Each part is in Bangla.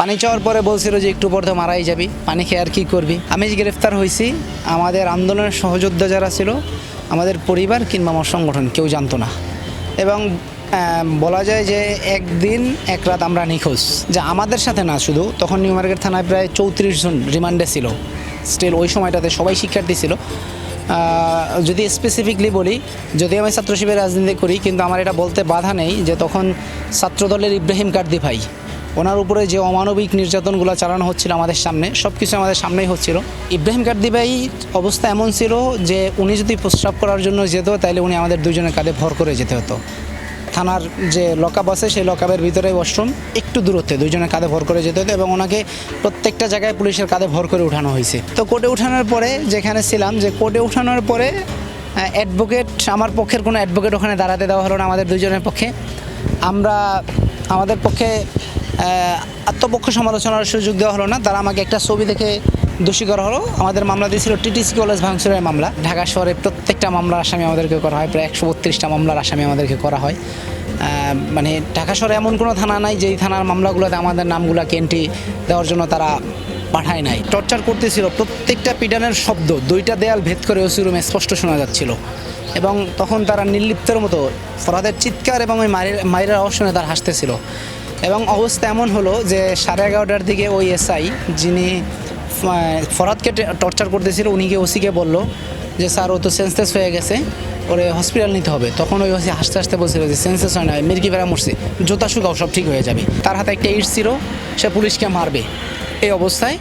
পানি চাওয়ার পরে বলছিল যে একটু পর তো মারাই যাবি, পানি খেয়ে আর কী করবি। আমি যে গ্রেফতার হয়েছি, আমাদের আন্দোলনের সহযোদ্ধা যারা ছিল, আমাদের পরিবার কিংবা আমার সংগঠন কেউ জানতো না। এবং বলা যায় যে একদিন এক রাত আমরা নিখোঁজ, যা আমাদের সাথে না শুধু, তখন নিউ মার্কেট থানায় প্রায় 34 জন রিমান্ডে ছিল। স্টিল ওই সময়টাতে সবাই শিক্ষার্থী ছিল। যদি স্পেসিফিকলি বলি, যদিও আমি ছাত্র শিবিরের রাজনীতি করি, কিন্তু আমার এটা বলতে বাধা নেই যে তখন ছাত্রদলের ইব্রাহিম কার্দি ভাই, ওনার উপরে যে অমানবিক নির্যাতনগুলো চালানো হচ্ছিল আমাদের সামনে, সব কিছু আমাদের সামনেই হচ্ছিল। ইব্রাহিম কার্দি ভাই অবস্থা এমন ছিল যে উনি যদি প্রস্রাব করার জন্য যেত, তাহলে উনি আমাদের দুজনের কাঁধে ভর করে যেতে হতো। থানার যে লকআপ আছে, সেই লকআপের ভিতরে ওয়াশরুম, একটু দূরত্বে দুজনের কাঁধে ভর করে যেতে হতো এবং ওনাকে প্রত্যেকটা জায়গায় পুলিশের কাঁধে ভর করে উঠানো হয়েছে। তো কোর্টে উঠানোর পরে যেখানে ছিলাম, যে কোর্টে উঠানোর পরে অ্যাডভোকেট, আমার পক্ষের কোনো অ্যাডভোকেট ওখানে দাঁড়াতে দেওয়া হলো না আমাদের দুজনের পক্ষে। আমাদের পক্ষে আত্মপক্ষ সমালোচনার সুযোগ দেওয়া হলো না। তারা আমাকে একটা ছবি দেখে দোষী করা হলো। আমাদের মামলা দিয়েছিল টিটিসি কলেজ ভাঙচুরের মামলা। ঢাকা শহরে প্রত্যেকটা মামলার আসামি আমাদেরকে করা হয়, প্রায় 132টা মামলার আসামি আমাদেরকে করা হয়। মানে ঢাকা শহরে এমন কোনো থানা নাই যেই থানার মামলাগুলোতে আমাদের নামগুলোকে এন্ট্রি দেওয়ার জন্য তারা পাঠায় নাই। টর্চার করতেছিল, প্রত্যেকটা পিডানের শব্দ 2টা দেয়াল ভেদ করে ওসি রুমে স্পষ্ট শোনা যাচ্ছিল। এবং তখন তারা নির্লিপ্তের মতো ফরহাদের চিৎকার এবং ওই মায়ের আওয়াজ শুনে তারা হাসতেছিল। এবং অবস্থা এমন হলো যে 11:30টার দিকে ওই এসআই, যিনি ফরহাদকে টর্চার করতেছিল, উনি গিয়ে ওসিকে বললো যে স্যার, ও তো সেন্সলেস হয়ে গেছে, ওরে হসপিটাল নিতে হবে। তখন ওই ওসি হাসতে হাসতে বলছিল যে সেন্সলেস হয় না, মির্কি ফেরা মরছে, জোতা শুকাও, সব ঠিক হয়ে যাবে। তার হাতে একটা ইট ছিল, সে পুলিশকে মারবে এই অবস্থায়।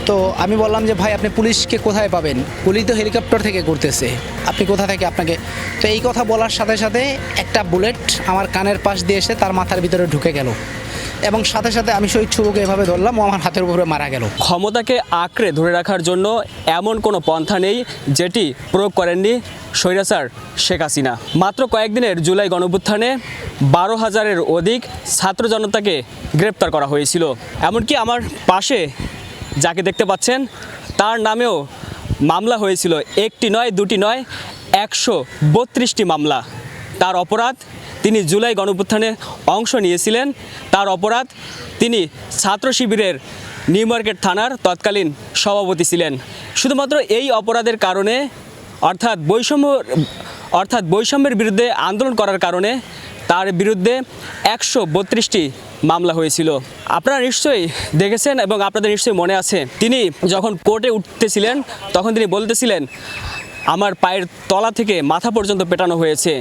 তো আমি বললাম যে ভাই, আপনি পুলিশকে কোথায় পাবেন, গুলি তো হেলিকপ্টার থেকে করতেছে, আপনি কোথা থেকে আপনাকে। তো এই কথা বলার সাথে সাথে একটা বুলেট আমার কানের পাশ দিয়ে এসে তার মাথার ভিতরে ঢুকে গেল এবং সাথে সাথে আমি শহীদ শুভকে এভাবে ধরলাম, ও আমার হাতের উপরে মারা গেল। ক্ষমতাকে আঁকড়ে ধরে রাখার জন্য এমন কোনো পন্থা নেই যেটি প্রয়োগ করেননি স্বৈরাচার শেখ হাসিনা। মাত্র কয়েকদিনের জুলাই গণঅভ্যুত্থানে 12,000-এর অধিক ছাত্র জনতাকে গ্রেপ্তার করা হয়েছিল। এমনকি আমার পাশে যাকে দেখতে পাচ্ছেন, তার নামেও মামলা হয়েছিল, একটি নয়, দুটি নয়, 132টি মামলা। তার অপরাধ, তিনি জুলাই গণঅভ্যুত্থানে অংশ নিয়েছিলেন। তার অপরাধ, তিনি ছাত্র শিবিরের নিউ মার্কেট থানার তৎকালীন সভাপতি ছিলেন। শুধুমাত্র এই অপরাধের কারণে, অর্থাৎ বৈষম্যের বিরুদ্ধে আন্দোলন করার কারণে তার বিরুদ্ধে 132টি মামলা হয়েছিল। আপনারা নিশ্চয়ই দেখেছেন এবং আপনাদের নিশ্চয়ই মনে আছে, তিনি যখন কোর্টে উঠতেছিলেন তখন তিনি বলতেছিলেন, আমার পায়ের তলা থেকে মাথা পর্যন্ত পেটানো হয়েছে।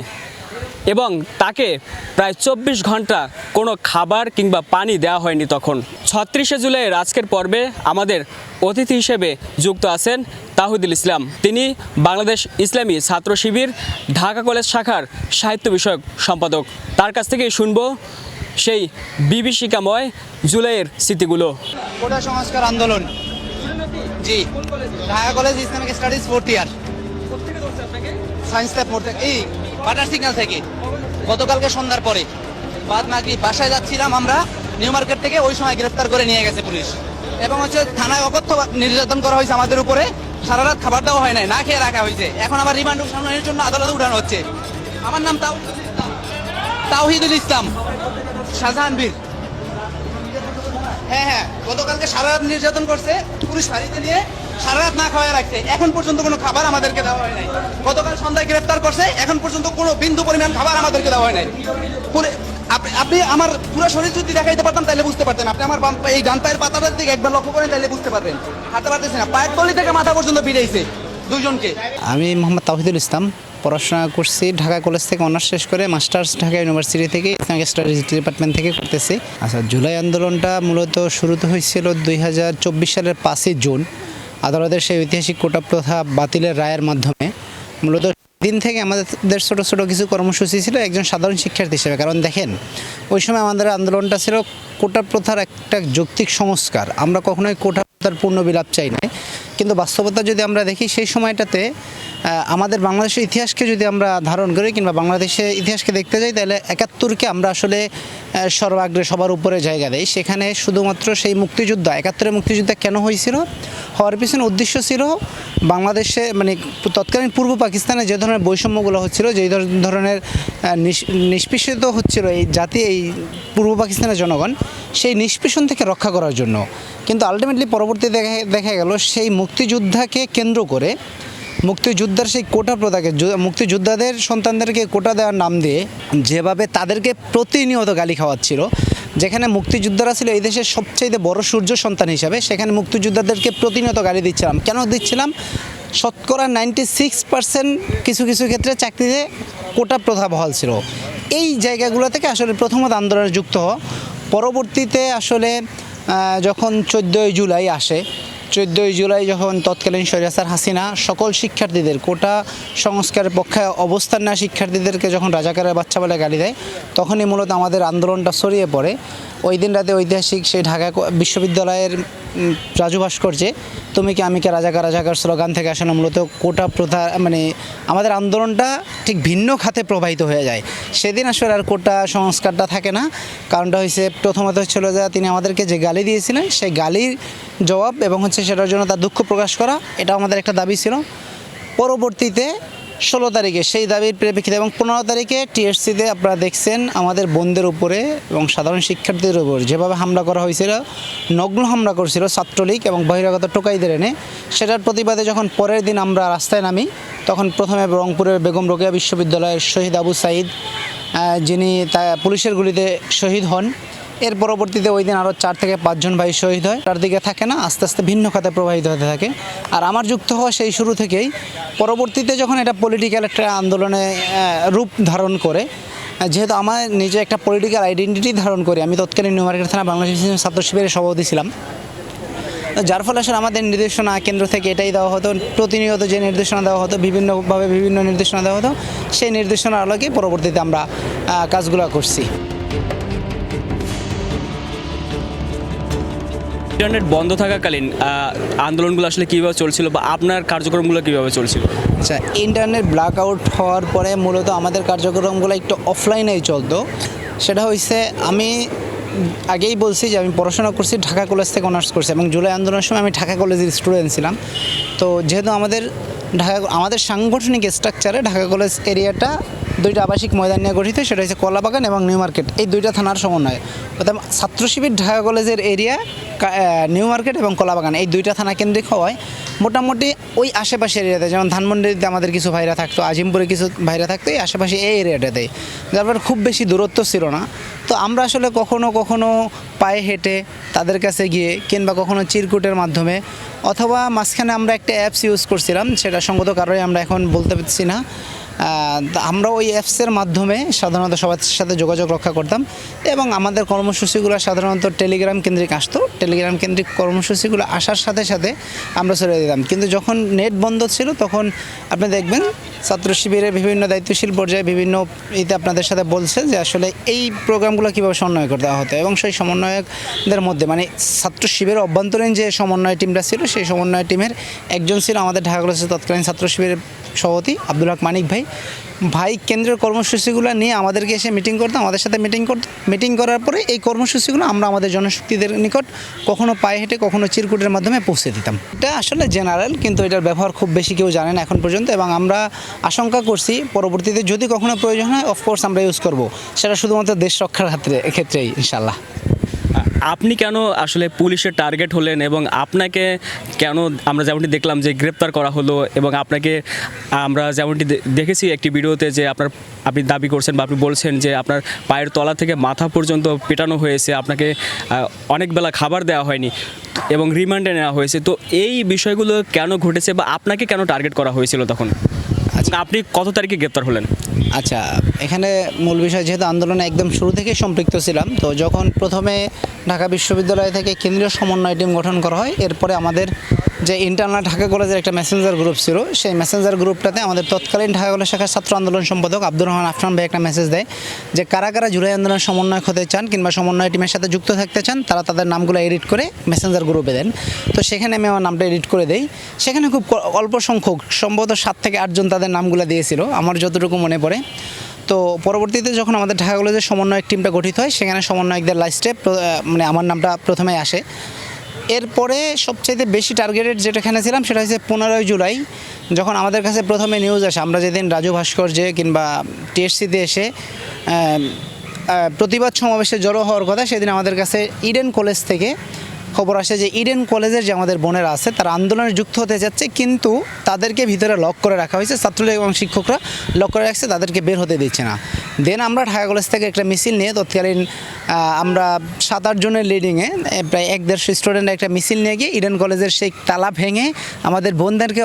এবং তাকে প্রায় 24 ঘন্টা কোনো খাবার কিংবা পানি দেওয়া হয়নি। তখন 36শে জুলাইয়ের আজকের পর্বে আমাদের অতিথি হিসেবে যুক্ত আছেন তাহিদুল ইসলাম। তিনি বাংলাদেশ ইসলামী ছাত্র শিবির ঢাকা কলেজ শাখার সাহিত্য বিষয়ক সম্পাদক। তার কাছ থেকেই শুনবো সেই বিভীষিকাময় জুলাইয়ের স্মৃতিগুলো। কোটা সংস্কার আন্দোলন, জি, Dhaka college Islamic studies 4th year, science lab মোড় থেকে, এই বাটার সিগন্যাল থেকে। গতকালকে সন্ধ্যার পরে বাদ মাগরিব বাসায় যাচ্ছিলাম আমরা নিউ মার্কেট থেকে, ওই সময় গ্রেফতার করে নিয়ে গেছে পুলিশ। এবং থানায় অকথ্য নির্যাতন করা হয়েছে আমাদের উপরে, সারা রাত খাবার দেওয়া হয় নাই, না খেয়ে রাখা হয়েছে। এখন আবার রিমান্ড সামনের জন্য আদালতে উঠানো হচ্ছে। আমার নাম তাওহিদুল ইসলাম শাহজাহান বীর। হ্যাঁ, গতকালকে সারা রাত নির্যাতন করছে, পুলিশ ফাঁড়িতে নিয়ে সারা রাত না খাওয়ায় রাখছে। এখন পর্যন্ত কোনো খাবার আমাদেরকে দেওয়া হয় নাই। গতকাল সন্ধ্যায় গ্রেফতার করছে, এখন পর্যন্ত কোনো বিন্দু পরিমাণ খাবার আমাদেরকে দেওয়া হয় নাই। আপনি আমার পুরো শরীর যদি দেখাইতে পারতাম তাহলে বুঝতে পারতেন। আপনি আমার এই ডান পায়ের পাতাটার দিকে একবার লক্ষ্য করেন, তাহলে বুঝতে পারবেন। হাতে পারতেছি না, পায়ের তলি থেকে মাথা পর্যন্ত ভিড়াইছে দুইজনকে। আমি মোহাম্মদ তাওহিদুল ইসলাম, পড়াশোনা করছি ঢাকা কলেজ থেকে অনার্স শেষ করে, মাস্টার্স ঢাকা ইউনিভার্সিটি থেকে ইসলামিক স্টাডিজ ডিপার্টমেন্ট থেকে করতেছি। আচ্ছা, জুলাই আন্দোলনটা মূলত শুরুতে হয়েছিল 2024 সালের 5ই জুন আদালতের সেই ঐতিহাসিক কোটা প্রথা বাতিলের রায়ের মাধ্যমে। মূলত দিন থেকে আমাদের ছোটো ছোটো কিছু কর্মসূচি ছিল একজন সাধারণ শিক্ষার্থী হিসেবে। কারণ দেখেন, ওই সময় আমাদের আন্দোলনটা ছিল কোটা প্রথার একটা যৌক্তিক সংস্কার। আমরা কখনোই কোটা প্রথার পূর্ণ বিলাপ চাই না, কিন্তু বাস্তবতা যদি আমরা দেখি সেই সময়টাতে আমাদের বাংলাদেশের ইতিহাসকে যদি আমরা ধারণ করি কিংবা বাংলাদেশের ইতিহাসকে দেখতে যাই, তাহলে 71কে আমরা আসলে সর্বাগ্রে সবার উপরে জায়গা দেই। সেখানে শুধুমাত্র সেই মুক্তিযুদ্ধ, 71-এর মুক্তিযুদ্ধ কেন হয়েছিল, হওয়ার পিছনে উদ্দেশ্য ছিল বাংলাদেশে মানে তৎকালীন পূর্ব পাকিস্তানে যে ধরনের বৈষম্যগুলো হচ্ছিল, যেই ধরনের নিষ্পেষিত হচ্ছিল এই জাতি, এই পূর্ব পাকিস্তানের জনগণ, সেই নিষ্পেষণ থেকে রক্ষা করার জন্য। কিন্তু আলটিমেটলি পরবর্তীতে দেখা গেল সেই মুক্তিযোদ্ধাকে কেন্দ্র করে মুক্তিযোদ্ধার সেই কোটা প্রথাকে, মুক্তিযোদ্ধাদের সন্তানদেরকে কোটা দেওয়ার নাম দিয়ে যেভাবে তাদেরকে প্রতিনিয়ত গালি খাওয়াচ্ছিল, যেখানে মুক্তিযোদ্ধারা ছিল এই দেশের সবচেয়ে বড় সূর্য সন্তান হিসাবে, সেখানে মুক্তিযোদ্ধাদেরকে প্রতিনিয়ত গালি দিচ্ছিলাম। কেন দিচ্ছিলাম? শতকরা 96% কিছু কিছু ক্ষেত্রে চাকরিতে কোটা প্রথা বহাল ছিল। এই জায়গাগুলো থেকে আসলে প্রথমত আন্দোলনে যুক্ত হওয়া। পরবর্তীতে আসলে যখন 14ই জুলাই আসে, 14ই জুলাই যখন তৎকালীন স্বৈরাচার হাসিনা সকল শিক্ষার্থীদের কোটা সংস্কারের পক্ষে অবস্থান নেওয়া শিক্ষার্থীদেরকে যখন রাজাকারের বাচ্চা বলে গালি দেয়, তখনই মূলত আমাদের আন্দোলনটা ছড়িয়ে পড়ে। ওই দিন রাতে ঐতিহাসিক সেই ঢাকা বিশ্ববিদ্যালয়ের রাজু ভাস্কর্যে তুমি কি আমি কে রাজাকার রাজাকার স্লোগান থেকে আসলে মূলত কোটা প্রথা মানে আমাদের আন্দোলনটা ঠিক ভিন্ন খাতে প্রবাহিত হয়ে যায়। সেদিন আসলে আর কোটা সংস্কারটা থাকে না। কারণটা হয়েছে প্রথমত হচ্ছিল যে তিনি আমাদেরকে যে গালি দিয়েছিলেন সেই গালির জবাব এবং সেটার জন্য তার দুঃখ প্রকাশ করা, এটা আমাদের একটা দাবি ছিল। পরবর্তীতে 16 তারিখে সেই দাবির প্রেক্ষিতে এবং 15 তারিখে টিএসসিতে আপনারা দেখছেন আমাদের বোনদের উপরে এবং সাধারণ শিক্ষার্থীদের উপর যেভাবে হামলা করা হয়েছিল, নগ্ন হামলা করছিল ছাত্রলীগ এবং বহিরাগত টোকাইদের এনে, সেটার প্রতিবাদে যখন পরের দিন আমরা রাস্তায় নামি, তখন প্রথমে রংপুরের বেগম রোকেয়া বিশ্ববিদ্যালয়ের শহীদ আবু সাঈদ, যিনি পুলিশের গুলিতে শহীদ হন। এর পরবর্তীতে ওই দিন আরও 4 থেকে 5 জন ভাই শহীদ হয়। তার দিকে থাকে না, আস্তে আস্তে ভিন্ন খাতে প্রবাহিত হতে থাকে। আর আমার যুক্ত হওয়া সেই শুরু থেকেই, পরবর্তীতে যখন এটা পলিটিক্যাল একটা আন্দোলনে রূপ ধারণ করে, যেহেতু আমার নিজে একটা পলিটিক্যাল আইডেন্টিটি ধারণ করি, আমি তৎকালীন নিউ মার্কেট থানা বাংলাদেশ ছাত্র শিবিরের সভাপতি ছিলাম, যার ফলে আসলে আমাদের নির্দেশনা কেন্দ্র থেকে এটাই দেওয়া হতো, প্রতিনিয়ত যে নির্দেশনা দেওয়া হতো, বিভিন্নভাবে বিভিন্ন নির্দেশনা দেওয়া হতো, সেই নির্দেশনার আলোকে পরবর্তীতে আমরা কাজগুলো করছি। ইন্টারনেট বন্ধ থাকাকালীন আন্দোলনগুলো আসলে কীভাবে চলছিল বা আপনার কার্যক্রমগুলো কীভাবে চলছিল? আচ্ছা, ইন্টারনেট ব্ল্যাক আউট হওয়ার পরে মূলত আমাদের কার্যক্রমগুলো একটু অফলাইনেই চলতো। সেটা হয়েছে, আমি আগেই বলছি যে আমি পড়াশোনা করছি ঢাকা কলেজ থেকে অনার্স করছি এবং জুলাই আন্দোলনের সময় আমি ঢাকা কলেজের স্টুডেন্ট ছিলাম। তো যেহেতু আমাদের সাংগঠনিক স্ট্রাকচারে ঢাকা কলেজ এরিয়াটা 2টা আবাসিক ময়দান নিয়ে গঠিত, সেটা হচ্ছে কলাবাগান এবং নিউ মার্কেট, এই 2টা থানার সমন্বয়ে। অর্থাৎ ছাত্র শিবির ঢাকা কলেজের এরিয়া নিউ মার্কেট এবং কলাবাগান এই 2টা থানা কেন্দ্রিক হওয়ায় মোটামুটি ওই আশেপাশের এরিয়াতে, যেমন ধানমন্ডিতে আমাদের কিছু ভাইরা থাকতো, আজিমপুরে কিছু ভাইরা থাকতো, এই আশেপাশে এই এরিয়াটাতে, যার ফলে খুব বেশি দূরত্ব ছিল না। তো আমরা আসলে কখনো কখনো পায়ে হেঁটে তাদের কাছে গিয়ে কিংবা কখনো চিরকুটের মাধ্যমে অথবা মাঝখানে আমরা একটা অ্যাপস ইউজ করছিলাম, সেটা সঙ্গত কারণে আমরা এখন বলতে পারছি না, আমরা ওই অ্যাপসের মাধ্যমে সাধারণত সবার সাথে যোগাযোগ রক্ষা করতাম এবং আমাদের কর্মসূচিগুলো সাধারণত টেলিগ্রাম কেন্দ্রিক আসতো। টেলিগ্রাম কেন্দ্রিক কর্মসূচিগুলো আসার সাথে সাথে আমরা ছেড়ে দিতাম। কিন্তু যখন নেট বন্ধ ছিল তখন আপনি দেখবেন ছাত্র শিবিরের বিভিন্ন দায়িত্বশীল পর্যায়ে বিভিন্ন ইতে আপনাদের সাথে বলছে যে আসলে এই প্রোগ্রামগুলো কীভাবে সমন্বয় করতে হতো এবং সেই সমন্বয়কদের মধ্যে মানে ছাত্র শিবিরের অভ্যন্তরীণ যে সমন্বয় টিমটা ছিল, সেই সমন্বয় টিমের একজন ছিল আমাদের ঢাকা কলেজের তৎকালীন ছাত্র শিবিরের সভাপতি আব্দুল হক মানিক ভাই কেন্দ্রের কর্মসূচিগুলো নিয়ে আমাদেরকে এসে মিটিং করতো, আমাদের সাথে মিটিং করার পরে এই কর্মসূচিগুলো আমরা আমাদের জনশক্তিদের নিকট কখনো পায়ে হেঁটে কখনো চিরকুটের মাধ্যমে পৌঁছে দিতাম। এটা আসলে জেনারেল, কিন্তু এটার ব্যবহার খুব বেশি কেউ জানে না এখন পর্যন্ত এবং আমরা আশঙ্কা করছি পরবর্তীতে যদি কখনো প্রয়োজন হয় অফকোর্স আমরা ইউজ করব, সেটা শুধুমাত্র দেশ রক্ষার ক্ষেত্রেই ইনশাল্লাহ। আপনি কেন আসলে পুলিশের টার্গেট হলেন এবং আপনাকে কেন আমরা যেমনটি দেখলাম যে গ্রেপ্তার করা হলো এবং আপনাকে আমরা যেমনটি দেখেছি একটি ভিডিওতে যে আপনি দাবি করছেন বা আপনি বলছেন যে আপনার পায়ের তলা থেকে মাথা পর্যন্ত পেটানো হয়েছে, আপনাকে অনেক বেলা খাবার দেওয়া হয়নি এবং রিমান্ডে নেওয়া হয়েছে, তো এই বিষয়গুলো কেন ঘটেছে বা আপনাকে কেন টার্গেট করা হয়েছিল তখন? আচ্ছা, আপনি কত তারিখে গ্রেপ্তার হলেন? আচ্ছা, এখানে মূল বিষয় যেহেতু আন্দোলনে একদম শুরু থেকেই সম্পৃক্ত ছিলাম, তো যখন প্রথমে ঢাকা বিশ্ববিদ্যালয় থেকে কেন্দ্রীয় সমন্বয় টিম গঠন করা হয়, এরপরে আমাদের যে ইন্টারনাল ঢাকা কলেজের একটা মেসেঞ্জার গ্রুপ ছিল, সেই মেসেঞ্জার গ্রুপটাতে আমাদের তৎকালীন ঢাকা কলেজ শাখার ছাত্র আন্দোলন সম্পাদক আব্দুর রহমান আফরান ভাই একটা মেসেজ দেয় যে কারা কারা জুলাই আন্দোলনের সমন্বয়ক হতে চান কিংবা সমন্বয় টিমের সাথে যুক্ত থাকতে চান তারা তাদের নামগুলো এডিট করে মেসেঞ্জার গ্রুপে দেন। তো সেখানে আমি আমার নামটা এডিট করে দেই। সেখানে খুব অল্প সংখ্যক, সম্ভবত 7 থেকে 8 জন তাদের নামগুলো দিয়েছিল আমার যতটুকু মনে পড়ে। তো পরবর্তীতে যখন আমাদের ঢাকা কলেজের সমন্বয়ক টিমটা গঠিত হয়, সেখানে সমন্বয়কদের লাস্টে মানে আমার নামটা প্রথমে আসে। এরপরে সবচাইতে বেশি টার্গেটেড যেটাখানে ছিলাম সেটা হচ্ছে 15ই জুলাই, যখন আমাদের কাছে প্রথমে নিউজ আসে আমরা যেদিন রাজু ভাস্কর্যে কিংবা টিএসসিতে এসে প্রতিবাদ সমাবেশে জড়ো হওয়ার কথা, সেদিন আমাদের কাছে ইডেন কলেজ থেকে খবর আসে যে ইডেন কলেজের যে আমাদের বোনেরা আছে তারা আন্দোলনে যুক্ত হতে যাচ্ছে, কিন্তু তাদেরকে ভিতরে লক করে রাখা হয়েছে, ছাত্রলীগ এবং শিক্ষকরা লক করে রাখছে, তাদেরকে বের হতে দিচ্ছে না। দেন আমরা ঢাকা কলেজ থেকে একটা মিছিল নিয়ে তৎকালীন আমরা 7-8 জনের লিডিংয়ে প্রায় 150 স্টুডেন্ট একটা মিছিল নিয়ে গিয়ে ইডেন কলেজের সেই তালা ভেঙে আমাদের বোনদেরকে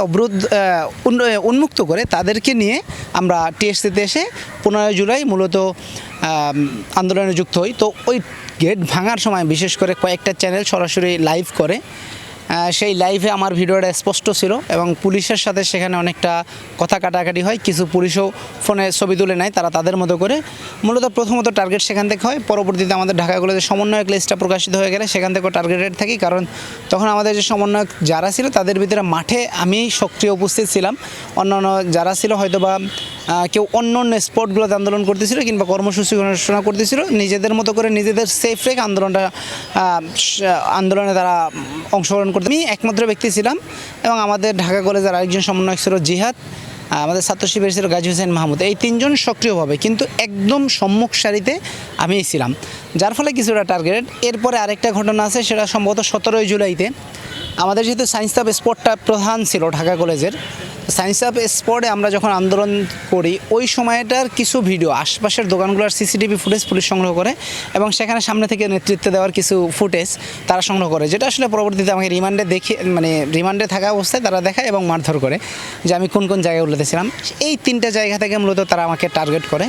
উন্মুক্ত করে তাদেরকে নিয়ে আমরা টিএসসিতে এসে 15ই জুলাই মূলত আন্দোলনে যুক্ত হই। তো ওই গেট ভাঙার সময় বিশেষ করে কয়েকটা চ্যানেল সরাসরি লাইভ করে, সেই লাইভে আমার ভিডিওটা স্পষ্ট ছিল এবং পুলিশের সাথে সেখানে অনেকটা কথা কাটাকাটি হয়। কিছু পুলিশও ফোনে ছবি তুলে নেয় তারা তাদের মতো করে। মূলত প্রথমত টার্গেট সেখান থেকে হয়, পরবর্তীতে আমাদের ঢাকা কলেজের সমন্বয়ক লিস্টটা প্রকাশিত হয়ে গেলে সেখান থেকেও টার্গেটেড থাকি, কারণ তখন আমাদের যে সমন্বয়ক যারা ছিল তাদের ভিতরে মাঠে আমি সক্রিয় উপস্থিত ছিলাম। অন্যান্য যারা ছিল হয়তো বা কেউ অন্য অন্য স্পটগুলোতে আন্দোলন করতেছিল কিংবা কর্মসূচি ঘোষণা করতেছিল, নিজেদের মতো করে নিজেদের সেফ রেখে আন্দোলনে তারা অংশগ্রহণ করতে। আমি একমাত্র ব্যক্তি ছিলাম এবং আমাদের ঢাকা কলেজের আরেকজন সমন্বয়ক ছিল জিহাদ, আমাদের ছাত্র শিবির ছিল গাজী হোসেন মাহমুদ। এই 3 জন সক্রিয়ভাবে কিন্তু একদম সম্মুখ সারিতে আমিই ছিলাম, যার ফলে কিছুটা টার্গেটেড। এরপরে আরেকটা ঘটনা আছে, সেটা সম্ভবত 17ই জুলাইতে আমাদের যেহেতু সায়েন্স অফ স্পোর্টটা প্রধান ছিল ঢাকা কলেজের, সায়েন্স অফ স্পোর্টে আমরা যখন আন্দোলন করি ওই সময়টার কিছু ভিডিও আশপাশের দোকানগুলোর সিসিটিভি ফুটেজ পুলিশ সংগ্রহ করে এবং সেখানে সামনে থেকে নেতৃত্ব দেওয়ার কিছু ফুটেজ তারা সংগ্রহ করে, যেটা আসলে পরবর্তীতে আমাকে রিমান্ডে থাকা অবস্থায় তারা দেখায় এবং মারধর করে যে আমি কোন কোন জায়গাগুলোতে ছিলাম। এই 3টা জায়গা থেকে মূলত তারা আমাকে টার্গেট করে।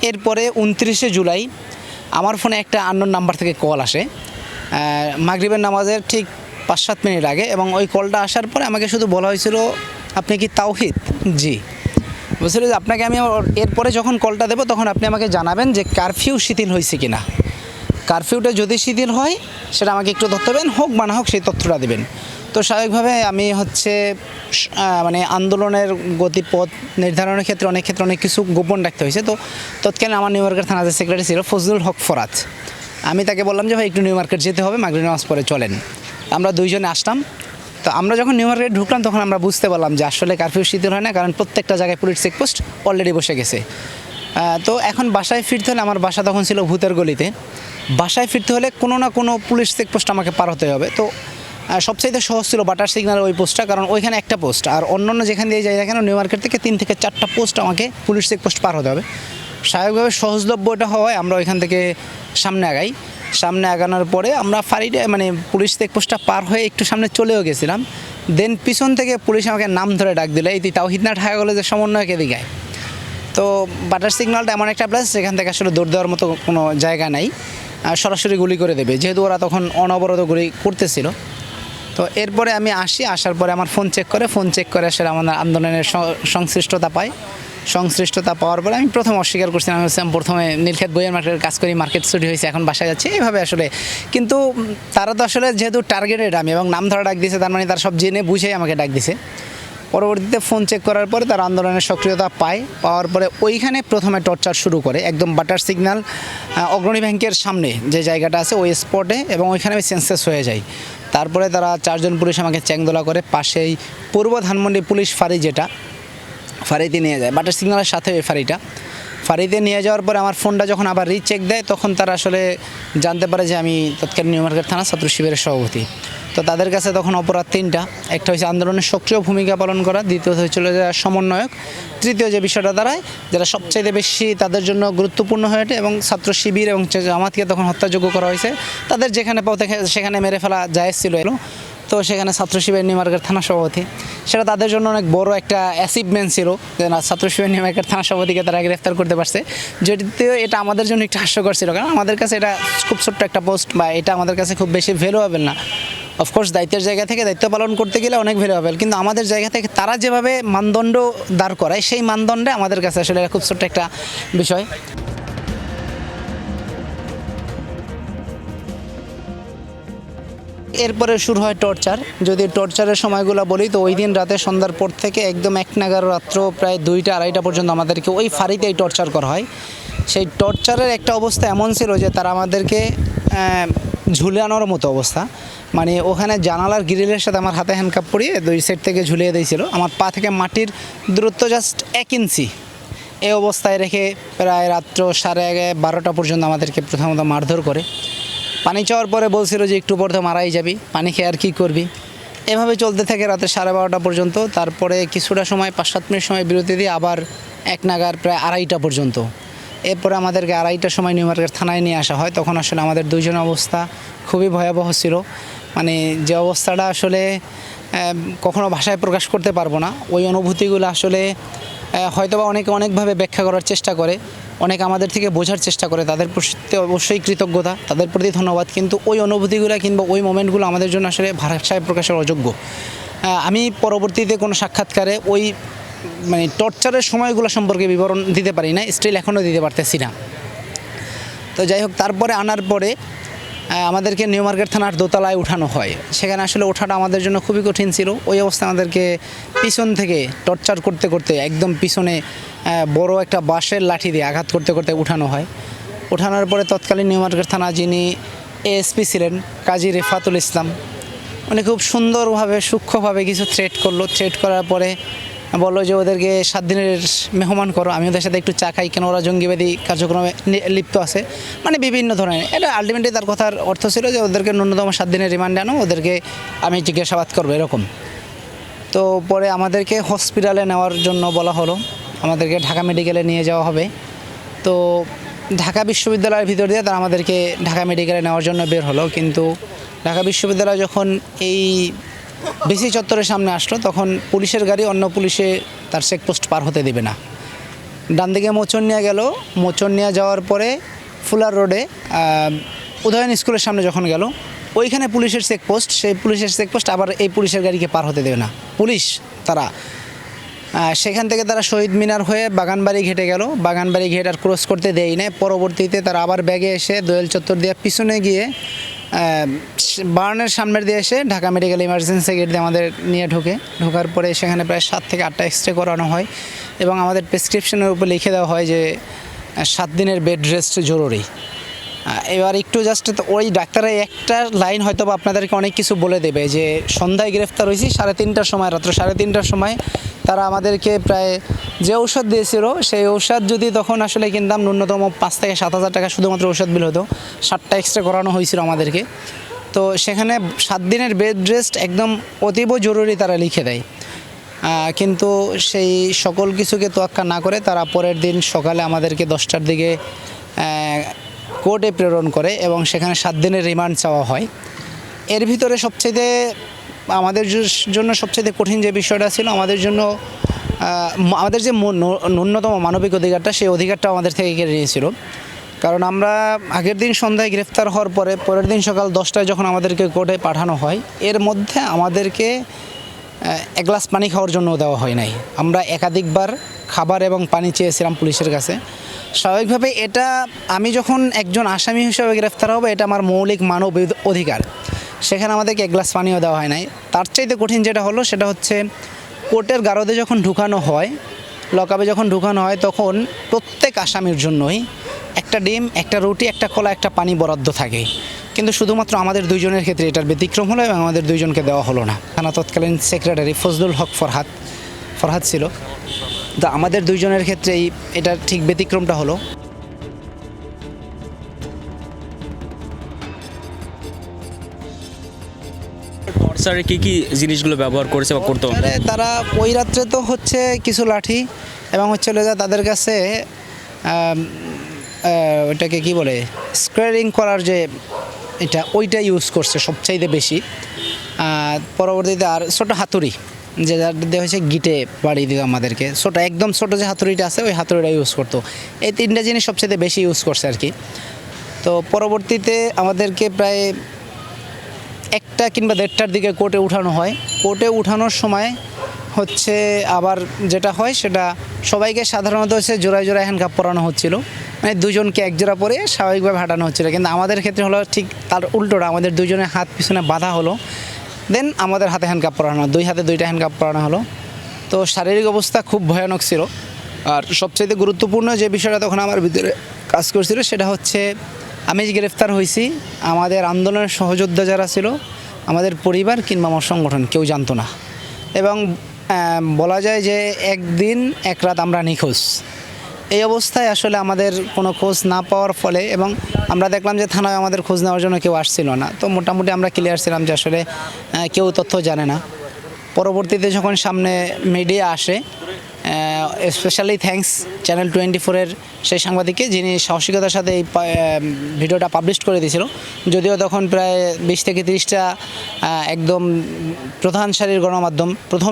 এরপরে 29শে জুলাই আমার ফোনে একটা আননোন নাম্বার থেকে কল আসে মাগরিবের নামাজের ঠিক 5-7 মিনিট আগে, এবং ওই কলটা আসার পরে আমাকে শুধু বলা হয়েছিল আপনি কি তাওহিদ? জি। বলছিল যে আপনাকে আমি এরপরে যখন কলটা দেবো তখন আপনি আমাকে জানাবেন যে কারফিউ শিথিল হয়েছে কিনা। কারফিউটা যদি শিথিল হয় সেটা আমাকে একটু তথ্য দেবেন, হোক বা না হোক সেই তথ্যটা দেবেন। তো স্বাভাবিকভাবে আমি মানে আন্দোলনের গতিপথ নির্ধারণের ক্ষেত্রে অনেক কিছু গোপন রাখতে হয়েছে। তো তৎকালীন আমার নিউ মার্কেট থানার সেক্রেটারি ছিল ফজলুল হক ফরাজ, আমি তাকে বললাম যে ভাই একটু নিউ মার্কেট যেতে হবে, মাগরিব নামাজ পরে চলেন। আমরা 2 জনে আসলাম। তো আমরা যখন নিউ মার্কেট ঢুকলাম তখন আমরা বুঝতে পারলাম যে আসলে কারফিউ শিথিল হয় না, কারণ প্রত্যেকটা জায়গায় পুলিশ চেকপোস্ট অলরেডি বসে গেছে। তো এখন বাসায় ফিরতে হলে, আমার বাসা তখন ছিল ভূতের গলিতে, বাসায় ফিরতে হলে কোনো না কোনো পুলিশ চেকপোস্ট আমাকে পার হতে হবে। তো সবচাইতে সহজ ছিল বাটার সিগন্যালের ওই পোস্টটা, কারণ ওইখানে একটা পোস্ট, আর অন্য যেখান দিয়ে যাই না কেন নিউ মার্কেট থেকে 3 থেকে 4টা পোস্ট আমাকে পুলিশ চেকপোস্ট পার হতে হবে। স্বাভাবিকভাবে সহজলভ্য এটা হওয়ায় আমরা ওইখান থেকে সামনে আগাই। সামনে আগানোর পরে আমরা মানে পুলিশ চেকপোস্টটা পার হয়ে একটু সামনে চলেও গেছিলাম। দেন পিছন থেকে পুলিশ আমাকে নাম ধরে ডাক দিল, এই তাওহিদ না ঢাকা কলেজের সমন্বয়ক এদিকে। তো বাটার সিগন্যালটা এমন একটা প্লেস যেখান থেকে আসলে দৌড় দেওয়ার মতো কোনো জায়গা নাই, সরাসরি গুলি করে দেবে, যেহেতু ওরা তখন অনবরত গুলি করতেছিল। তো এরপরে আমি আসার পরে আমার ফোন চেক করে আসলে আমাদের আন্দোলনের সংশ্লিষ্টতা পাওয়ার পরে আমি প্রথম অস্বীকার করছিলাম, আমি প্রথমে নীলক্ষেত বইয়ের মার্কেটের কাজ করি, মার্কেট ছুটি হয়েছে, এখন বাসায় যাচ্ছে, এইভাবে আসলে। কিন্তু তারা তো আসলে যেহেতু টার্গেটেড আমি এবং নাম ধরা ডাক দিয়েছে, তার মানে তারা সব জেনে বুঝেই আমাকে ডাক দিছে। পরবর্তীতে ফোন চেক করার পরে তারা আন্দোলনের সক্রিয়তা পাওয়ার পরে ওইখানে প্রথমে টর্চার শুরু করে, একদম বাটার সিগন্যাল অগ্রণী ব্যাংকের সামনে যে জায়গাটা আছে ওই স্পটে, এবং ওইখানে আমি সেন্সেস হয়ে যাই। তারপরে তারা 4 জন পুলিশ আমাকে চ্যাংদোলা করে পাশেই পূর্ব ধানমন্ডি পুলিশ ফাঁড়ি, যেটা ফাঁড়িতে নিয়ে যায়, বাটার সিগন্যালের সাথে ওই ফাঁড়িতে নিয়ে যাওয়ার পরে আমার ফোনটা যখন আবার রিচেক দেয় তখন তারা আসলে জানতে পারে যে আমি তৎকালীন নিউ মার্কেট থানা ছাত্র শিবিরের সভাপতি। তো তাদের কাছে তখন অপরাধ 3টা, একটা হচ্ছে আন্দোলনের সক্রিয় ভূমিকা পালন করা, দ্বিতীয়ত হচ্ছিল যে সমন্বয়ক, তৃতীয় যে বিষয়টা দাঁড়ায় যেটা সবচাইতে বেশি তাদের জন্য গুরুত্বপূর্ণ হয়ে ওঠে এবং ছাত্র শিবির এবং জামাতকে তখন হত্যাযোগ্য করা হয়েছে, তাদের যেখানে পাওয়া সেখানে মেরে ফেলা জায়েজ ছিল। তো সেখানে ছাত্র শিবির নিউ মার্কেট থানা সভাপতি, সেটা তাদের জন্য অনেক বড় একটা অ্যাচিভমেন্ট ছিল যে না, ছাত্র শিবির নিউ মার্কেট থানা সভাপতিকে তারা গ্রেফতার করতে পারছে, যদিও এটা আমাদের জন্য একটু হাস্যকর ছিল, কারণ আমাদের কাছে এটা খুব ছোট্ট একটা পোস্ট বা এটা আমাদের কাছে খুব বেশি ভ্যালুয়েবল না। অফকোর্স দায়িত্বের জায়গা থেকে দায়িত্ব পালন করতে গেলে অনেক ভ্যালুয়েবল, কিন্তু আমাদের জায়গা থেকে তারা যেভাবে মানদণ্ড দাঁড় করায় সেই মানদণ্ডে আমাদের কাছে আসলে খুব ছোট্ট একটা বিষয়। এরপরে শুরু হয় টর্চার। যদি টর্চারের সময়গুলো বলি তো ওই দিন রাতে সন্ধ্যার পর থেকে একদম 1 নাগার রাত্র প্রায় 2টা 2:30টা পর্যন্ত আমাদেরকে ওই ফাঁড়িতেই টর্চার করা হয়। সেই টর্চারের একটা অবস্থা এমন ছিল যে তারা আমাদেরকে ঝুলানোর মতো অবস্থা, মানে ওখানে জানালার গ্রিলের সাথে আমার হাতে হ্যান্ডকাপ পরিয়ে 2 সাইড থেকে ঝুলিয়ে দিয়েছিল। আমার পা থেকে মাটির দূরত্ব জাস্ট 1 ইঞ্চি, এই অবস্থায় রেখে প্রায় রাত্র 11:30 পর্যন্ত আমাদেরকে প্রথমত মারধর করে। পানি চাওয়ার পরে বলছিল যে একটু পর তো মারাই যাবি, পানি খেয়ে আর কী করবি। এভাবে চলতে থাকে রাতে 12:30 পর্যন্ত। তারপরে কিছুটা সময় 5-7 মিনিট সময় বিরতি দিয়ে আবার 1 নাগার প্রায় 2:30 পর্যন্ত। এরপরে আমাদেরকে 2:30টার সময় নিউ মার্কেট থানায় নিয়ে আসা হয়। তখন আসলে আমাদের দুইজনের অবস্থা খুবই ভয়াবহ ছিল, মানে যে অবস্থাটা আসলে কখনো ভাষায় প্রকাশ করতে পারবো না। ওই অনুভূতিগুলো আসলে হয়তোবা অনেকে অনেকভাবে ব্যাখ্যা করার চেষ্টা করে, অনেক আমাদের থেকে বোঝার চেষ্টা করে, তাদের প্রতি অবশ্যই কৃতজ্ঞতা, তাদের প্রতি ধন্যবাদ। কিন্তু ওই অনুভূতিগুলো কিংবা ওই মোমেন্টগুলো আমাদের জন্য আসলে ভাষায় প্রকাশের অযোগ্য। আমি পরবর্তীতে কোনো সাক্ষাৎকারে ওই মানে টর্চারের সময়গুলো সম্পর্কে বিবরণ দিতে পারি না, স্টিল এখনও দিতে পারতেছি না। তো যাই হোক, তারপরে আনার পরে আমাদেরকে নিউ মার্কেট থানার দোতলায় উঠানো হয়। সেখানে আসলে ওঠাটা আমাদের জন্য খুবই কঠিন ছিল। ওই অবস্থায় আমাদেরকে পিছন থেকে টর্চার করতে করতে একদম পিছনে বড় একটা বাঁশের লাঠি দিয়ে আঘাত করতে করতে উঠানো হয়। ওঠানোর পরে তৎকালীন নিউ মার্কেট থানা যিনি এএসপি ছিলেন কাজী রেফাতুল ইসলাম, উনি খুব সুন্দরভাবে সূক্ষ্মভাবে কিছু থ্রেট করলো। থ্রেট করার পরে বললো যে ওদেরকে 7 দিনের মেহমান করো, আমি ওদের সাথে একটু চা খাই, কেন ওরা জঙ্গিবাদী কার্যক্রমে লিপ্ত আছে, মানে বিভিন্ন ধরনের। এটা আলটিমেটলি তার কথার অর্থ ছিল যে ওদেরকে ন্যূনতম 7 দিনের রিমান্ডে আনো, ওদেরকে আমি জিজ্ঞাসাবাদ করবো এরকম। তো পরে আমাদেরকে হসপিটালে নেওয়ার জন্য বলা হলো, আমাদেরকে ঢাকা মেডিকেলে নিয়ে যাওয়া হবে। তো ঢাকা বিশ্ববিদ্যালয়ের ভিতর দিয়ে তারা আমাদেরকে ঢাকা মেডিকেলে নেওয়ার জন্য বের হলো। কিন্তু ঢাকা বিশ্ববিদ্যালয় যখন এই বিসি চত্বরের সামনে আসলো, তখন পুলিশের গাড়ি অন্য পুলিশে তার চেকপোস্ট পার হতে দেবে না। ডান দিকে মোচননিয়া গেল, মোচননিয়া যাওয়ার পরে ফুলার রোডে উদয়ন স্কুলের সামনে যখন গেল, ওইখানে পুলিশের চেকপোস্ট, সেই পুলিশের চেকপোস্ট আবার এই পুলিশের গাড়িকে পার হতে দেবে না পুলিশ। তারা সেখান থেকে তারা শহীদ মিনার হয়ে বাগানবাড়ি ঘেটে গেল, বাগানবাড়ি ঘেট আর ক্রস করতে দেয় না। পরবর্তীতে তারা আবার ব্যাগে এসে দোয়েল চত্বর দিয়ে পিছনে গিয়ে বার্নের সামনের দিয়ে এসে ঢাকা মেডিকেল ইমার্জেন্সি গেট দিয়ে আমাদের নিয়ে ঢোকার পরে সেখানে প্রায় 7 থেকে 8টা এক্সরে করানো হয় এবং আমাদের প্রেসক্রিপশনের উপর লিখে দেওয়া হয় যে 7 দিনের বেড রেস্ট জরুরি। এবার একটু জাস্ট ওই ডাক্তারের একটা লাইন হয়তো বা আপনাদেরকে অনেক কিছু বলে দেবে যে সন্ধ্যায় গ্রেফতার হয়েছি 3:30টার সময়, রাত্র 3:30টার সময় তারা আমাদেরকে প্রায় যে ঔষধ দিয়েছিল সেই ঔষধ যদি তখন আসলে কিনতাম ন্যূনতম 5 থেকে 7,000 টাকা শুধুমাত্র ঔষধ বিল হতো। 7টা এক্সরে করানো হয়েছিল আমাদেরকে। তো সেখানে 7 দিনের বেড রেস্ট একদম অতীব জরুরি তারা লিখে দেয়। কিন্তু সেই সকল কিছুকে তোয়াক্কা না করে তারা পরের দিন সকালে আমাদেরকে 10টার দিকে কোর্টে প্রেরণ করে এবং সেখানে 7 দিনের রিমান্ড চাওয়া হয়। এর ভিতরে সবচেয়ে আমাদের জন্য সবচেয়ে কঠিন যে বিষয়টা ছিল, আমাদের জন্য আমাদের যে ন্যূনতম মানবিক অধিকারটা, সেই অধিকারটা আমাদের থেকে কেড়ে নিয়েছিল। কারণ আমরা আগের দিন সন্ধ্যায় গ্রেফতার হওয়ার পরে পরের দিন সকাল 10টায় যখন আমাদেরকে কোর্টে পাঠানো হয়, এর মধ্যে আমাদেরকে 1 গ্লাস পানি খাওয়ার জন্য দেওয়া হয় নাই। আমরা একাধিকবার খাবার এবং পানি চেয়েছিলাম পুলিশের কাছে। স্বাভাবিকভাবে এটা আমি যখন একজন আসামি হিসেবে গ্রেফতার হব, এটা আমার মৌলিক মানব অধিকার, সেখানে আমাদেরকে 1 গ্লাস পানিও দেওয়া হয় নাই। তার চাইতে কঠিন যেটা হলো সেটা হচ্ছে কোর্টের গারদে যখন ঢুকানো হয়, লকআপে যখন ঢুকানো হয়, তখন প্রত্যেক আসামির জন্যই একটা ডিম, একটা রুটি, একটা কলা, একটা পানি বরাদ্দ থাকে। কিন্তু শুধুমাত্র আমাদের দুইজনের ক্ষেত্রে এটার ব্যতিক্রম হলো এবং আমাদের দুইজনকে দেওয়া হলো না। থানা তৎকালীন সেক্রেটারি ফজলুল হক ফরহাদ ছিল। তো আমাদের দুইজনের ক্ষেত্রেই এটার ঠিক ব্যতিক্রমটা হলো। টর্চারে কি জিনিসগুলো ব্যবহার করেছে বা করতো? তারা ওই রাত্রে তো হচ্ছে কিছু লাঠি এবং হচ্ছে তাদের কাছে ওইটাকে কি বলে স্কোয়ারিং করার যে ওইটা ইউজ করছে সবচাইতে বেশি। পরবর্তীতে আর ছোটো হাতুড়ি, যে যার দিয়ে হচ্ছে গিটে বাড়ি দিত আমাদেরকে, একদম ছোটো যে হাতুড়িটা আছে ওই হাতুড়িটা ইউজ করতো। এই 3টা জিনিস সবচেয়ে বেশি ইউজ করছে আর কি। তো পরবর্তীতে আমাদেরকে প্রায় একটা কিংবা দেড়টার দিকে কোর্টে উঠানো হয়। কোর্টে উঠানোর সময় হচ্ছে আবার যেটা হয় সেটা সবাইকে সাধারণত হচ্ছে জোড়ায় জোড়ায় হ্যান্ডকাপ পরানো হচ্ছিল, মানে দুজনকে এক জোড়া পরে স্বাভাবিকভাবে হাঁটানো হচ্ছিল। কিন্তু আমাদের ক্ষেত্রে হলো ঠিক তার উল্টোটা, আমাদের দুজনের হাত পিছনে বাঁধা হলো, দেন আমাদের হাতে হ্যান্ডকাপ পরানো হলো, দুই হাতে দুইটা হ্যান্ডকাপ পরানো হলো। তো শারীরিক অবস্থা খুব ভয়ানক ছিল। আর সবচেয়ে গুরুত্বপূর্ণ যে বিষয়টা তখন আমার ভিতরে কাজ করছিল সেটা হচ্ছে আমি যে গ্রেফতার হয়েছি, আমাদের আন্দোলনের সহযোদ্ধা যারা ছিল, আমাদের পরিবার কিংবা আমার সংগঠন কেউ জানতো না। এবং বলা যায় যে একদিন এক রাত আমরা নিখোঁজ। এই অবস্থায় আসলে আমাদের কোনো খোঁজ না পাওয়ার ফলে, এবং আমরা দেখলাম যে থানায় আমাদের খোঁজ নেওয়ার জন্য কেউ আসছিল না। তো মোটামুটি আমরা ক্লিয়ার ছিলাম যে আসলে কেউ তথ্য জানে না। পরবর্তীতে যখন সামনে মিডিয়া আসে, স্পেশালি থ্যাঙ্কস চ্যানেল 24-এর সেই সাংবাদিককে, যিনি সাহসিকতার সাথে এই ভিডিওটা পাবলিশ করে দিয়েছিল। যদিও তখন প্রায় 20 থেকে 30টা একদম প্রথম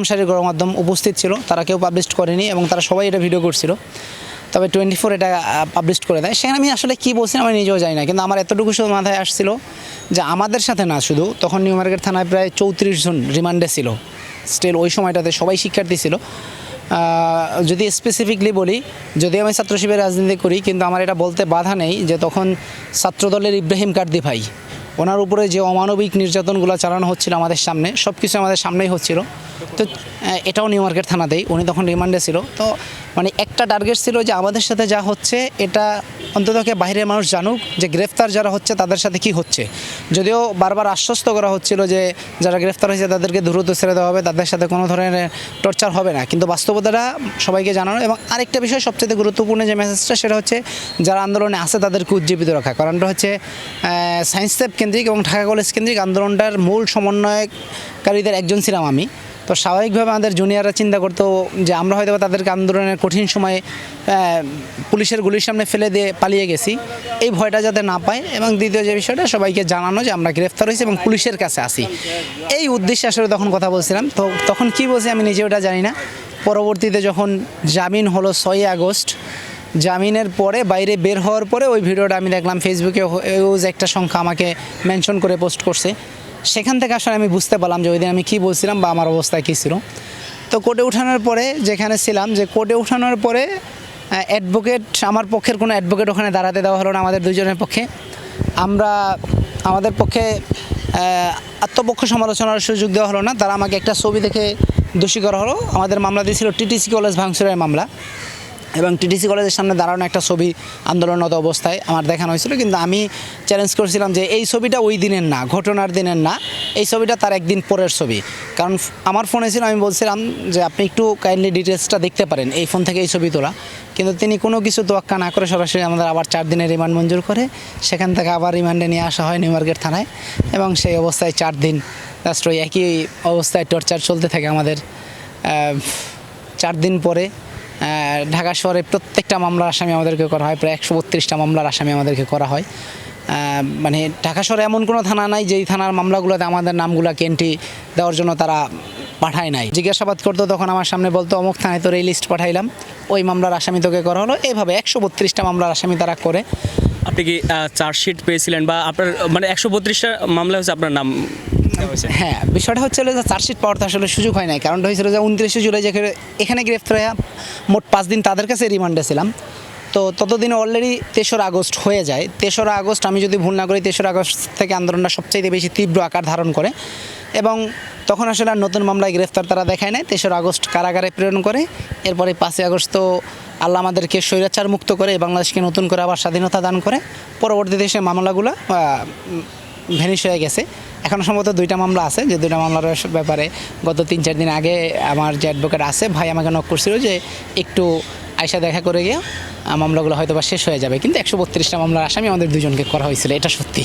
সারির গণমাধ্যম উপস্থিত ছিল, তারা কেউ পাবলিশ করেনি এবং তারা সবাই এটা ভিডিও করছিল। তবে 24 এটা পাবলিশ করে দেয়। সেখানে আমি আসলে কী বলছিলাম আমি নিজেও জানি না, কিন্তু আমার এতটুকু শুধু মাথায় আসছিল যে আমাদের সাথে না, শুধু তখন নিউ মার্কেট থানায় প্রায় 34 জন রিমান্ডে ছিল। স্টিল ওই সময়টাতে সবাই শিক্ষার্থী ছিল। যদি স্পেসিফিকলি বলি, যদি আমি ছাত্র শিবিরে রাজনীতি করি, কিন্তু আমার এটা বলতে বাধা নেই যে তখন ছাত্রদলের ইব্রাহিম কার্দি ভাই, ওনার উপরে যে অমানবিক নির্যাতনগুলো চালানো হচ্ছিল আমাদের সামনে, সব কিছু আমাদের সামনেই হচ্ছিল। তো এটাও নিউ মার্কেট থানাতেই, উনি তখন রিমান্ডে ছিল। তো মানে একটা টার্গেট ছিল যে আমাদের সাথে যা হচ্ছে এটা অন্ততকে বাইরের মানুষ জানুক, যে গ্রেফতার যারা হচ্ছে তাদের সাথে কি হচ্ছে। যদিও বারবার আশ্বস্ত করা হচ্ছিল যে যারা গ্রেফতার হয়েছে তাদেরকে দ্রুত ছেড়ে দেওয়া হবে, তাদের সাথে কোনো ধরনের টর্চার হবে না, কিন্তু বাস্তবতাটা সবাইকে জানানো। এবং আরেকটা বিষয় সবচেয়ে গুরুত্বপূর্ণ যে মেসেজটা, সেটা হচ্ছে যারা আন্দোলনে আছে তাদেরকে উজ্জীবিত রাখা। কারণটা হচ্ছে সায়েন্স ল্যাব কেন্দ্রিক এবং ঢাকা কলেজ কেন্দ্রিক আন্দোলনটার মূল সমন্বয়কারীদের একজন ছিলাম আমি। তো স্বাভাবিকভাবে আমাদের জুনিয়ররা চিন্তা করতো যে আমরা হয়তো তাদেরকে আন্দোলনের কঠিন সময়ে পুলিশের গুলির সামনে ফেলে দিয়ে পালিয়ে গেছি, এই ভয়টা যাতে না পায়। এবং দ্বিতীয় যে বিষয়টা, সবাইকে জানানো যে আমরা গ্রেফতার হয়েছি এবং পুলিশের কাছে আসি, এই উদ্দেশ্যে আসলে তখন কথা বলছিলাম। তো তখন কী বলছি আমি নিজে ওটা জানি না। পরবর্তীতে যখন জামিন হলো 6 আগস্ট, জামিনের পরে বাইরে বের হওয়ার পরে ওই ভিডিওটা আমি দেখলাম ফেসবুকে একটা সংখ্যা আমাকে মেনশন করে পোস্ট করছে। সেখান থেকে আসলে আমি বুঝতে পারলাম যে ওই দিন আমি কী বলছিলাম বা আমার অবস্থা কী ছিল। তো কোর্টে উঠানোর পরে যেখানে ছিলাম, যে কোর্টে উঠানোর পরে অ্যাডভোকেট, আমার পক্ষের কোনো অ্যাডভোকেট ওখানে দাঁড়াতে দেওয়া হলো না আমাদের দুজনের পক্ষে। আমাদের পক্ষে আত্মপক্ষ সমালোচনার সুযোগ দেওয়া হলো না। তারা আমাকে একটা ছবি দেখে দোষী করা হলো। আমাদের মামলা দিয়েছিল টিটিসি কলেজ ভাঙচুরের মামলা, এবং টিটিসি কলেজের সামনে দাঁড়ানো একটা ছবি আন্দোলনরত অবস্থায় আমার দেখানো হয়েছিল। কিন্তু আমি চ্যালেঞ্জ করেছিলাম যে এই ছবিটা ওই দিনের না, ঘটনার দিনের না, এই ছবিটা তার একদিন পরের ছবি। কারণ আমার ফোনে ছিল, আমি বলছিলাম যে আপনি একটু কাইন্ডলি ডিটেলসটা দেখতে পারেন, এই ফোন থেকে এই ছবি তোলা। কিন্তু তিনি কোনো কিছু তোয়াক্কা না করে সরাসরি আমাদের আবার 4 দিনের রিমান্ড মঞ্জুর করে। সেখান থেকে আবার রিমান্ডে নিয়ে আসা হয় নিউ মার্কেট থানায়, এবং সেই অবস্থায় 4 দিন জাস্ট ওই একই অবস্থায় টর্চার চলতে থাকে আমাদের। 4 দিন পরে ঢাকা শহরে প্রত্যেকটা মামলার আসামি আমাদেরকে করা হয়, প্রায় 132টা মামলার আসামি আমাদেরকে করা হয়। মানে ঢাকা শহরে এমন কোনো থানা নাই যেই থানার মামলাগুলোতে আমাদের নামগুলোকে এন্ট্রি দেওয়ার জন্য তারা পাঠায় নাই। জিজ্ঞাসাবাদ করতো তখন আমার সামনে বলতো অমুক থানায় তোর এই লিস্ট পাঠাইলাম, ওই মামলার আসামি তোকে করা হলো। এইভাবে 132টা মামলার আসামি তারা করে। আপনি কি চার্জশিট পেয়েছিলেন বা আপনার মানে 132টা মামলা হচ্ছে আপনার নাম? হ্যাঁ, বিষয়টা হচ্ছে যে চার্জশিট পাওয়ার তো আসলে সুযোগ হয় নাই। কারণটা হয়েছিল যে 29শে জুলাই এখানে গ্রেফতার হয়ে মোট 5 দিন তাদের কাছে রিমান্ডে ছিলাম। তো ততদিনে অলরেডি 3রা আগস্ট হয়ে যায়। 3রা আগস্ট, আমি যদি ভুল না করি, 3রা আগস্ট থেকে আন্দোলনটা সবচাইতে বেশি তীব্র আকার ধারণ করে, এবং তখন আসলে আর নতুন মামলায় গ্রেফতার তারা দেখায় নাই। 3রা আগস্ট কারাগারে প্রেরণ করে। এরপরে 5ই আগস্ট তো আল্লাহ আমাদেরকে স্বৈরাচার মুক্ত করে বাংলাদেশকে নতুন করে আবার স্বাধীনতা দান করে। পরবর্তীতে সে মামলাগুলো ভ্যানিশ হয়ে গেছে। এখনও সম্ভবত 2টা মামলা আছে, যে 2টা মামলার ব্যাপারে গত 3-4 দিন আগে আমার যে অ্যাডভোকেট আছে ভাই আমাকে নক করছিল যে একটু আয়সা দেখা করে গিয়ে মামলাগুলো হয়তো বা শেষ হয়ে যাবে। কিন্তু 132টা মামলার আসামি আমাদের দুজনকে করা হয়েছিল, এটা সত্যি।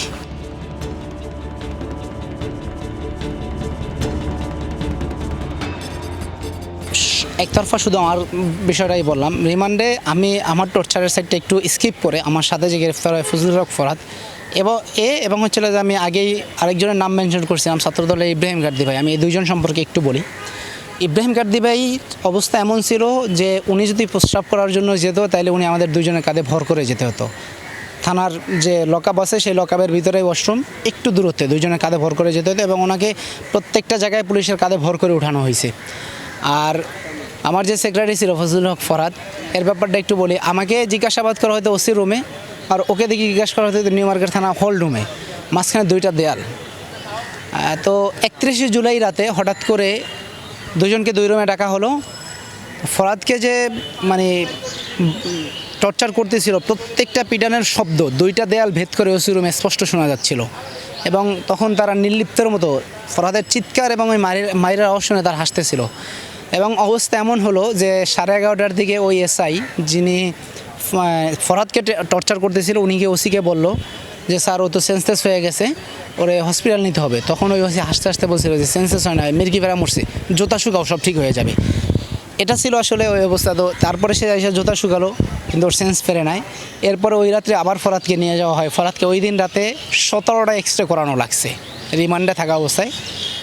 একতরফা শুধু আমার বিষয়টাই বললাম। রিমান্ডে আমি আমার টর্চারের সাইডটা একটু স্কিপ করে আমার সাথে যে গ্রেফতার হয় ফজলুল হক ফরহাদ এবং হচ্ছিল যে আমি আগেই আরেকজনের নাম মেনশন করছিলাম ছাত্রদলের ইব্রাহিম কার্দি ভাই, আমি এই 2জন সম্পর্কে একটু বলি। ইব্রাহিম কার্দি ভাই অবস্থা এমন ছিল যে উনি যদি প্রস্রাব করার জন্য যেত তাহলে উনি আমাদের 2জনের কাঁধে ভর করে যেতে হতো। থানার যে লকআপ আছে সেই লকআপের ভিতরে ওয়াশরুম, একটু দূরত্বে দুইজনের কাঁধে ভর করে যেতে হতো এবং ওনাকে প্রত্যেকটা জায়গায় পুলিশের কাঁধে ভর করে উঠানো হয়েছে। আর আমার যে সেক্রেটারি ছিল ফজলুল হক ফরহাদ, এর ব্যাপারটা একটু বলি। আমাকে জিজ্ঞাসাবাদ করা হয়তো ওসি রুমে, আর ওকে দেখি জিজ্ঞাসা করা হতো নিউ মার্কেট থানা হল রুমে, মাঝখানে দুইটা দেয়াল। তো 31শে জুলাই রাতে হঠাৎ করে দুজনকে দুই রুমে ডাকা হলো। ফরহাদকে যে মানে টর্চার করতেছিল, প্রত্যেকটা পিটানের শব্দ দুইটা দেয়াল ভেদ করে ওসি রুমে স্পষ্ট শোনা যাচ্ছিল এবং তখন তারা নির্লিপ্তের মতো ফরহাদের চিৎকার এবং ওই মায়ের আওয়াজ শুনে তার হাসতেছিল। এবং অবস্থা এমন হলো যে 11:30টার দিকে ওই এসআই যিনি ফরহাদকে টর্চার করতেছিল উনি গিয়ে ওসিকে বলল যে স্যার ও তো সেন্সলেস হয়ে গেছে, ওরে হসপিটাল নিতে হবে। তখন ওই ওসি হাসতে হাসতে বলছিল যে সেন্সলেস হয় না, মির্কি ফেরা মরছে, জোতা শুকাও, সব ঠিক হয়ে যাবে। এটা ছিল আসলে ওই অবস্থা। তো তারপরে সে এসে জোতা শুকালো কিন্তু ওর সেন্স ফেরে নাই। এরপরে ওই রাত্রে আবার ফরহাদকে নিয়ে যাওয়া হয়। ফরহাদকে ওই দিন রাতে 17টা এক্সরে করানো লাগছে রিমান্ডে থাকা অবস্থায়।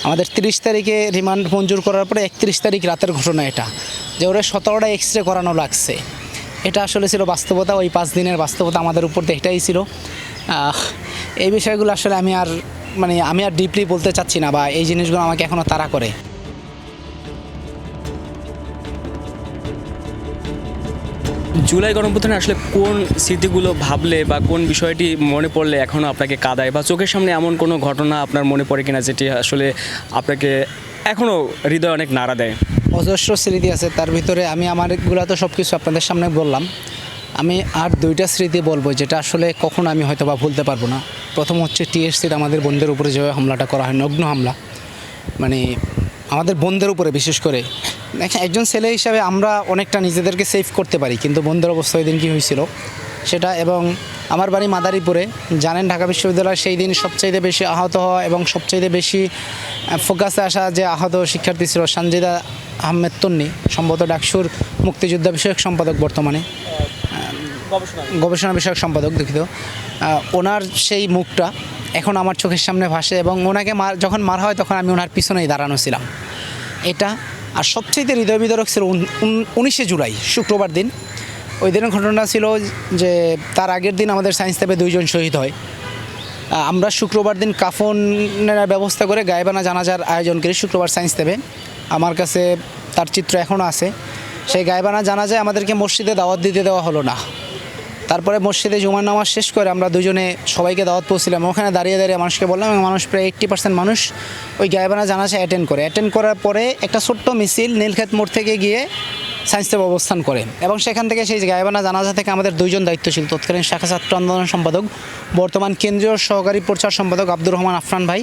আমাদের 30 তারিখে রিমান্ড মঞ্জুর করার পরে 31 তারিখ রাতের ঘটনা এটা, যে ওরা 17টা এক্সরে করানো লাগছে। এটা আসলে ছিল বাস্তবতা, ওই 5 দিনের বাস্তবতা আমাদের উপর তো এটাই ছিল। এই বিষয়গুলো আসলে আমি আর ডিপলি বলতে চাচ্ছি না, বা এই জিনিসগুলো আমাকে এখনও তাড়া করে। জুলাই গণঅভ্যুত্থানে আসলে কোন স্মৃতিগুলো ভাবলে বা কোন বিষয়টি মনে পড়লে এখনও আপনাকে কাঁদায়, বা চোখের সামনে এমন কোনো ঘটনা আপনার মনে পড়ে কিনা যেটি আসলে আপনাকে এখনও হৃদয় অনেক নাড়া দেয়? অজস্র স্মৃতি আছে, তার ভিতরে আমি আমারগুলো তো সব কিছু আপনাদের সামনে বললাম। আমি আর 2টা স্মৃতি বলবো যেটা আসলে কখনো আমি হয়তো বা ভুলতে পারবো না। প্রথম হচ্ছে টিএসসির আমাদের বন্ধের উপরে যেভাবে হামলাটা করা হয়, নগ্ন হামলা, মানে আমাদের বন্ধের উপরে বিশেষ করে। দেখেন, একজন ছেলে হিসাবে আমরা অনেকটা নিজেদেরকে সেভ করতে পারি, কিন্তু বন্ধের অবস্থা ওই দিন কী হয়েছিল সেটা। এবং আমার বাড়ি মাদারীপুরে, জানেন ঢাকা বিশ্ববিদ্যালয় সেই দিন সবচাইতে বেশি আহত হওয়া এবং সবচাইতে বেশি ফোকাসে আসা যে আহত শিক্ষার্থী ছিল সানজিদা আহমেদ তন্নি, সম্ভবত ডাকসুর মুক্তিযোদ্ধা বিষয়ক সম্পাদক, বর্তমানে গবেষণা বিষয়ক সম্পাদক, দুঃখিত। ওনার সেই মুখটা এখন আমার চোখের সামনে ভাসে এবং ওনাকে যখন মারা হয় তখন আমি ওনার পিছনেই দাঁড়ানো ছিলাম। এটা আর সবচেয়ে হৃদয় বিদারক ছিল 19শে জুলাই, শুক্রবার দিন। ওই দিনের ঘটনা ছিল যে তার আগের দিন আমাদের সায়েন্স ল্যাবে 2 জন শহীদ হয়। আমরা শুক্রবার দিন কাফনের ব্যবস্থা করে গায়েবানা জানাজার আয়োজন করি শুক্রবার সায়েন্স ল্যাবে। আমার কাছে তার চিত্র এখনও আছে। সেই গায়েবানা জানাজায় আমাদেরকে মসজিদে দাওয়াত দিতে দেওয়া হলো না। তারপরে মসজিদে জুমার নামাজ শেষ করে আমরা দুজনে সবাইকে দাওয়াত পৌঁছিলাম। ওখানে দাঁড়িয়ে দাঁড়িয়ে মানুষকে বললাম এবং মানুষ প্রায় 80% মানুষ ওই গায়েবানা জানাজা অ্যাটেন্ড করার পরে একটা ছোট্ট মিছিল নীলক্ষেত মোড় থেকে গিয়ে সায়েন্স ল্যাবে অবস্থান করে। এবং সেখান থেকে সেই গায়েবানা জানাজা থেকে আমাদের 2 জন দায়িত্বশীল, তৎকালীন শাখা ছাত্র আন্দোলন সম্পাদক, বর্তমান কেন্দ্রীয় সহকারী প্রচার সম্পাদক আব্দুর রহমান আফরান ভাই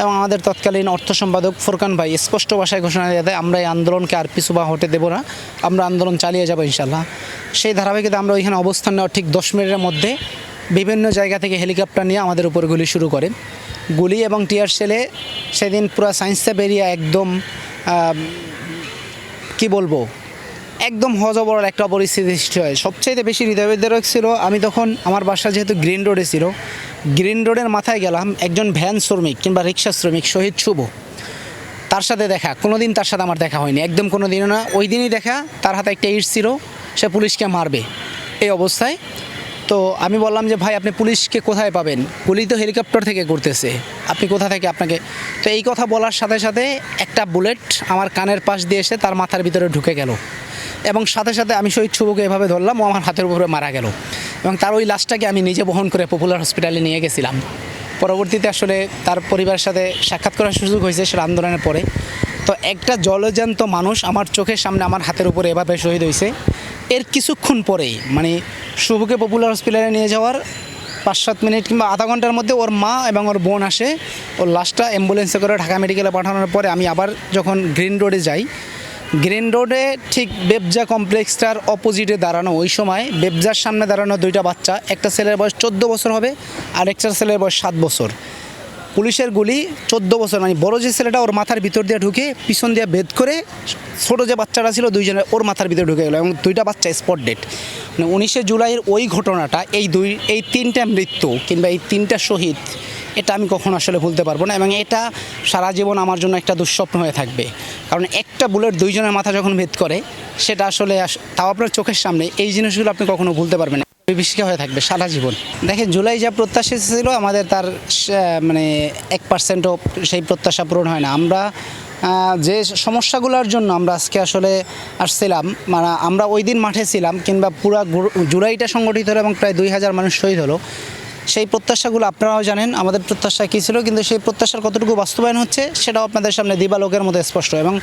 এবং আমাদের তৎকালীন অর্থ সম্পাদক ফুরকান ভাই স্পষ্ট ভাষায় ঘোষণা দিয়ে দেয় আমরা এই আন্দোলনকে আর পিছু বা হতে দেবো না, আমরা আন্দোলন চালিয়ে যাবো ইনশাল্লাহ। সেই ধারাবাহিকতা আমরা ওইখানে অবস্থান নেওয়ার ঠিক 10 মিনিটের মধ্যে বিভিন্ন জায়গা থেকে হেলিকপ্টার নিয়ে আমাদের উপর গুলি শুরু করে। গুলি এবং টিয়ার সেলে সেদিন পুরো সায়েন্স ল্যাব এরিয়া একদম কি বলবো, একদম হজবরল একটা পরিস্থিতি সৃষ্টি হয়। সবচাইতে বেশি হৃদয়বিদারক ছিল, আমি তখন আমার বাসা যেহেতু গ্রিন রোডে ছিল, গ্রিন রোডের মাথায় গেলাম, একজন ভ্যান শ্রমিক কিংবা রিক্সা শ্রমিক শহীদ শুভ, তার সাথে দেখা। কোনোদিন তার সাথে আমার দেখা হয়নি, একদম কোনো দিনও না। ওই দিনই দেখা, তার হাতে একটা ইট ছিল, সে পুলিশকে মারবে এই অবস্থায়। তো আমি বললাম যে ভাই আপনি পুলিশকে কোথায় পাবেন, গুলি তো হেলিকপ্টার থেকে করতেছে, আপনি কোথা থেকে আপনাকে। তো এই কথা বলার সাথে সাথে একটা বুলেট আমার কানের পাশ দিয়ে এসে তার মাথার ভিতরে ঢুকে গেল এবং সাথে সাথে আমি শহীদ শুভকে এভাবে ধরলাম, ও আমার হাতের উপরে মারা গেল এবং তার ওই লাশটাকে আমি নিজে বহন করে পপুলার হসপিটালে নিয়ে গেছিলাম। পরবর্তীতে আসলে তার পরিবারের সাথে সাক্ষাৎ করার সুযোগ হয়েছে সেটা আন্দোলনের পরে। তো একটা জলজ্যান্ত মানুষ আমার চোখের সামনে আমার হাতের উপরে এভাবে শহীদ হয়েছে। এর কিছুক্ষণ পরেই মানে শুভকে পপুলার হসপিটালে নিয়ে যাওয়ার 5-7 মিনিট কিংবা আধা ঘন্টার মধ্যে ওর মা এবং ওর বোন আসে, ওর লাশটা অ্যাম্বুলেন্সে করে ঢাকা মেডিকেলে পাঠানোর পরে আমি আবার যখন গ্রিন রোডে যাই, গ্রিন রোডে ঠিক বেবজা কমপ্লেক্সটার অপোজিটে দাঁড়ানো, ওই সময় বেবজার সামনে দাঁড়ানো 2টা বাচ্চা, একটা ছেলের বয়স 14 বছর হবে আর একটা ছেলের বয়স 7 বছর। পুলিশের গুলি 14 বছর মানে বড় যে ছেলেটা ওর মাথার ভিতর দিয়ে ঢুকে পিছন দিয়ে ভেদ করে ছোটো যে বাচ্চাটা ছিল 2 জনের ওর মাথার ভিতরে ঢুকে গেলো এবং 2টা বাচ্চা স্পট ডেড। মানে 19শে জুলাইয়ের ওই ঘটনাটা, এই 3টা মৃত্যু কিংবা এই 3টা শহীদ, এটা আমি কখনো আসলে ভুলতে পারবো না এবং এটা সারা জীবন আমার জন্য একটা দুঃস্বপ্ন হয়ে থাকবে। কারণ একটা বুলেট 2 জনের মাথা যখন ভেদ করে সেটা আসলে তাও আপনার চোখের সামনে, এই জিনিসগুলো আপনি কখনো ভুলতে পারবেন না। বিভীষিকা হয়ে থাকবে সারা জীবন। দেখেন জুলাই যা প্রত্যাশা ছিল আমাদের তার মানে 1%ও সেই প্রত্যাশা পূরণ হয় না। আমরা যে সমস্যাগুলোর জন্য আমরা আজকে আসলে আসছিলাম, মানে আমরা ওই দিন মাঠে ছিলাম কিংবা পুরো জুলাইটা সংগঠিত হলো এবং প্রায় 2000 মানুষ শহীদ হলো, সেই প্রত্যাশাগুলো আপনারাও জানেন আমাদের প্রত্যাশা কী ছিল, কিন্তু সেই প্রত্যাশার কতটুকু বাস্তবায়ন হচ্ছে সেটাও আপনাদের সামনে দিবালোকের মতো স্পষ্ট। এবং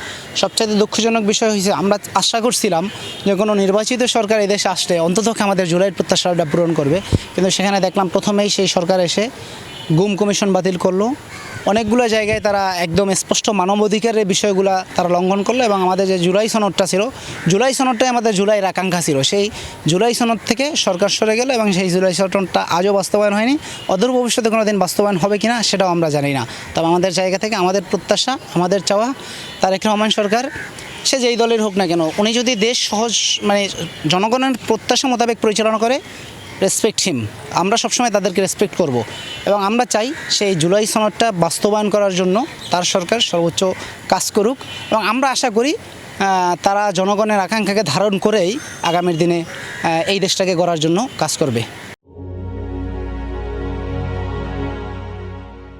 সবচাইতে দুঃখজনক বিষয় হয়েছে আমরা আশা করছিলাম যে কোনো নির্বাচিত সরকার এই দেশে আসলে অন্তত আমাদের জুলাইয়ের প্রত্যাশাটা পূরণ করবে, কিন্তু সেখানে দেখলাম প্রথমেই সেই সরকার এসে গুম কমিশন বাতিল করলো, অনেকগুলো জায়গায় তারা একদম স্পষ্ট মানবাধিকারের বিষয়গুলো তারা লঙ্ঘন করলো এবং আমাদের যে জুলাই সনদটা ছিল, জুলাই সনদটাই আমাদের জুলাইয়ের আকাঙ্ক্ষা ছিল, সেই জুলাই সনদ থেকে সরকার সরে গেল এবং সেই জুলাই সনদটা আজও বাস্তবায়ন হয়নি। অদূর ভবিষ্যতে কোনো দিন বাস্তবায়ন হবে কিনা সেটাও আমরা জানি না। তবে আমাদের জায়গা থেকে আমাদের প্রত্যাশা, আমাদের চাওয়া তারেক রহমান সরকার সে যেই দলের হোক না কেন, উনি যদি দেশ সহজ মানে জনগণের প্রত্যাশা মোতাবেক পরিচালনা করে, রেসপেক্ট হিম, আমরা সবসময় তাদেরকে রেসপেক্ট করব এবং আমরা চাই সেই জুলাই সনদটা বাস্তবায়ন করার জন্য তার সরকার সর্বোচ্চ কাজ করুক এবং আমরা আশা করি তারা জনগণের আকাঙ্ক্ষাকে ধারণ করেই আগামীর দিনে এই দেশটাকে গড়ার জন্য কাজ করবে।